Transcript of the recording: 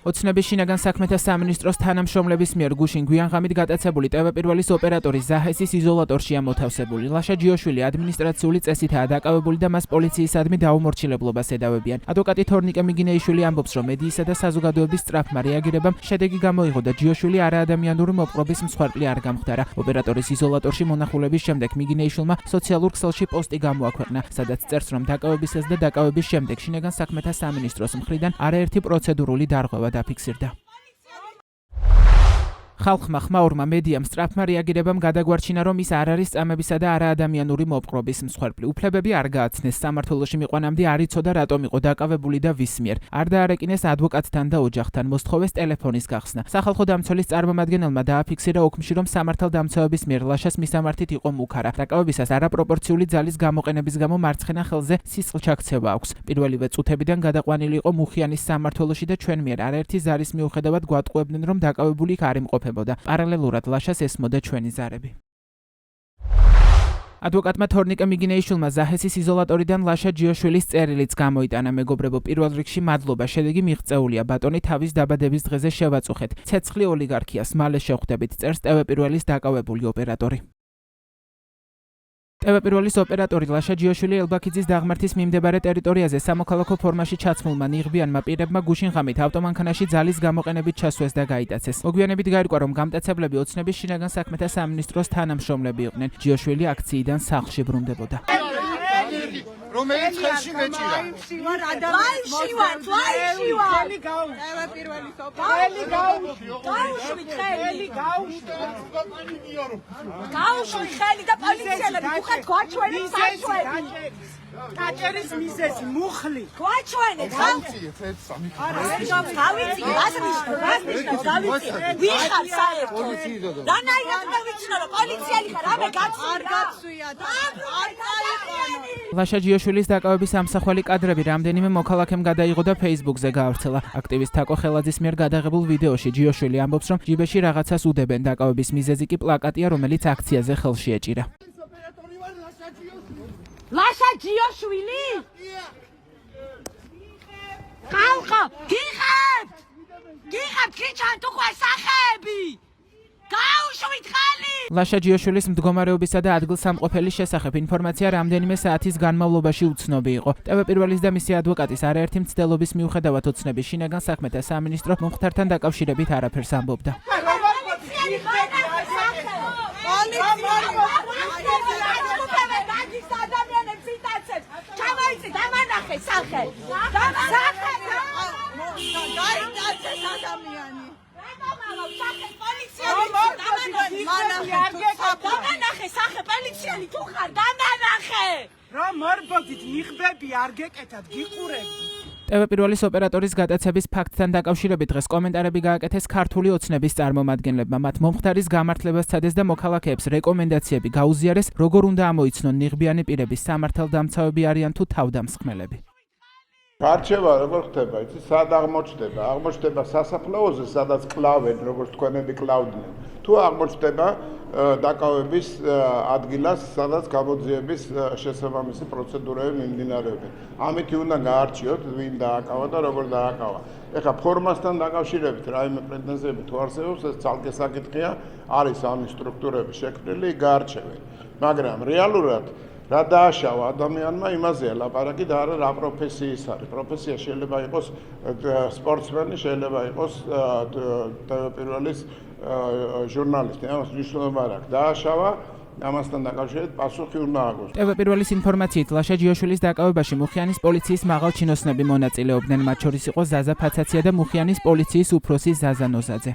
ოცნების შინაგან საქმეთა სამინისტროს თანამშრომლების მიერ გუშინ გვიანღამით გატაცებული ტევ-პირველის ოპერატორი ზაჰესის იზოლატორშია მოთავსებული. ლაშა ჯიოშვილი ადმინისტრაციული წესითაა დაკავებული და მას პოლიციისადმი დაუმორჩილებლობას ედავებიან. ადვოკატი თორნიკე მიგინეიშვილი ამბობს, რომ მედიისა და საზოგადოების სწრაფმა რეაგირებამ შედეგი გამოიღო და ჯიოშვილი არაადამიანური მოპყრობის მსხვერპლი არ გამხდარა. ოპერატორის იზოლატორში მონახულების შემდეგ მიგინეიშვილმა სოციალურ ქსელში პოსტი გამოაქვეყნა, სადაც წერს, რომ დაკავებისას და დაკავების შემდეგ შინაგან საქმეთა სამინისტროს მხრიდან არაერთი პროცედურული დარღვევა დაფიქსირდა. ხალხმა ხმაურმა მედიამ სწრაფმა რეაგირებამ გადაგვარჩინა, რომ ის არ არის წამებისა და არაადამიანური მოპყრობის მსხვერპლი. უფლებები არ გააცნეს, სამმართველოში მიყვანამდე არ იცოდა რატომ იყო დაკავებული და ვის მიერ. არ დაარეკინეს ადვოკატთან და ოჯახთან, მოსთხოვეს ტელეფონის გახსნა. სახალხო დამცველის წარმომადგენელმა დააფიქსირა ოქმში, რომ სამართალდამცავების მიერ ლაშას მისამართით იყო მუქარა. დაკავებისას არაპროპორციული ძალის გამოყენების გამო მარცხენა ხელზე სისხლჩაქცევა აქვს. პირველივე წუთებიდან გადაყვანილი იყო მუხიანის სამმართველოში და ჩვენ მიერ არაერთი ზარის მიუხედავად გვატყუებდნენ, რომ დაკავებული იქ არ იმყოფება. პარალელურად ლაშას ესმოდა ჩვენი ზარები. ადვოკატმა თორნიკე მიგინეიშვილმა ზაჰესის იზოლატორიდან ლაშა ჯიოშვილის წერილიც გამოიტანა. მეგობრებო, პირველ რიგში მადლობა, შედეგი მიღწეულია. ბატონი თავის დაბადების დღეზე შევაწუხეთ. ცეცხლი ოლიგარქიას მალე შევხვდებით, წერს ტევ-პირველის დაკავებული ოპერატორი. ტევ-პირველის ოპერატორი ლაშა ჯიოშვილი ელბაქიძის დაღმართის მიმდებარე ტერიტორიაზე სამოქალაქო ფორმაში ჩაცმულმა ნიღბიანმა პირებმა გუშინ ღამით ავტომანქანაში ძალის გამოყენებით ჩასვეს და გაიტაცეს. მოგვიანებით გაირკვა, რომ გამტაცებლები ოცნების შინაგან საქმეთა სამინისტროს თანამშრომლები იყვნენ. ჯიოშვილი აქციიდან სახლში ბრუნდებოდა. რომელიც ხელში მეჭირა. ლაივში ვარ. ტევ-პირველის ოპერატორი. გაუშვი ხელი და პოლიციელები უხად გვაჩვენეთ საჩვენი. კაჭერის მიზეზი მუხლი. გვაჩვენეთ ხალხი. გავიცი, მას ნიშნავს გავიცი. ვიხარ საერთოდ. რანაირად გავიცნო, რომ პოლიციელი ხარ, ამე გაცვია და არ წაიყვანო. ლაშა ჯიოშვილის დაკავების ამსახველი კადრები რამდენიმე მოქალაქემ გადაიღო და Facebook-ზე გაავრცელა. აქტივისტ თაკო ხელაძის მიერ გადაღებულ ვიდეოში ჯიოშვილი ამბობს, რომ ჯიბეში რაღაცას უდებენ. დაკავების მიზეზი კი პლაკატია, რომელიც აქციაზე ხელში ეჭირა. ლაშა ჯიოშვილი? ხალხო, გიხებთ! გიჩვენთ უკვე სახეები! გაუშვით ხელი! ლაშა ჯიოშვილის მდგომარეობისა და ადგილსამყოფელის შესახებ ინფორმაცია რამდენიმე საათის განმავლობაში უცნობი იყო. ტევ-პირველის და მისი ადვოკატის არაერთი მცდელობის მიუხედავად ოცნების შინაგან საქმეთა სამინისტრო მომხდართან დაკავშირებით არაფერს ამბობდა. რომ მორბოდით ნიღბები არ გეკეთათ, გიყურებთ. ტევ-პირველის ოპერატორის გატაცების ფაქტთან დაკავშირებით დღეს კომენტარები გააკეთეს ქართული ოცნების წარმომადგენლებმა. მათ მომხდარის გამართლებას სცადეს და მოქალაქეებს რეკომენდაციები გაუზიარეს, როგორ უნდა ამოიცნონ ნიღბიანი პირების სამართალდამცავები არიან თუ თავდამსხმელები. გარჩევა როგორ ხდება, იცი, სად აღმოჩნდება? აღმოჩნდება სასაფლაოზე, სადაც კლავენ, როგორც თქვენები კლავდნენ. თუ აღმოჩნდება დაკავების ადგილას, სადაც გამოძიების შესაბამისი პროცედურები მიმდინარეობს. ამითი უნდა გაარჩიოთ, ვინ დააკავა და როგორ დააკავა. ეხლა ფორმასთან დაკავშირებით რაიმე პრეტენზიები თუ არსებობს, ეს ცალკე საკითხია, არის ამის სტრუქტურები შექმნილი, გაარჩევენ. მაგრამ რეალურად რა დააშავა ადამიანმა, იმაზეა ლაპარაკი და არა რა პროფესიის არის. პროფესია შეიძლება იყოს სპორტსმენი, შეიძლება იყოს ტევ-პირველის ჟურნალისტი, ამას მნიშვნელობა არ აქვს. დააშავა, ამასთან დაკავშირებით პასუხი უნდა აგოს. ტევ-პირველის ინფორმაციით ლაშა ჯიოშვილის დაკავებაში მუხიანის პოლიციის მაღალ ჩინოსნები მონაწილეობდნენ, მათ შორის იყო ზაზა ფაცაცია და მუხიანის პოლიციის უფროსი ზაზა ნოზაძე.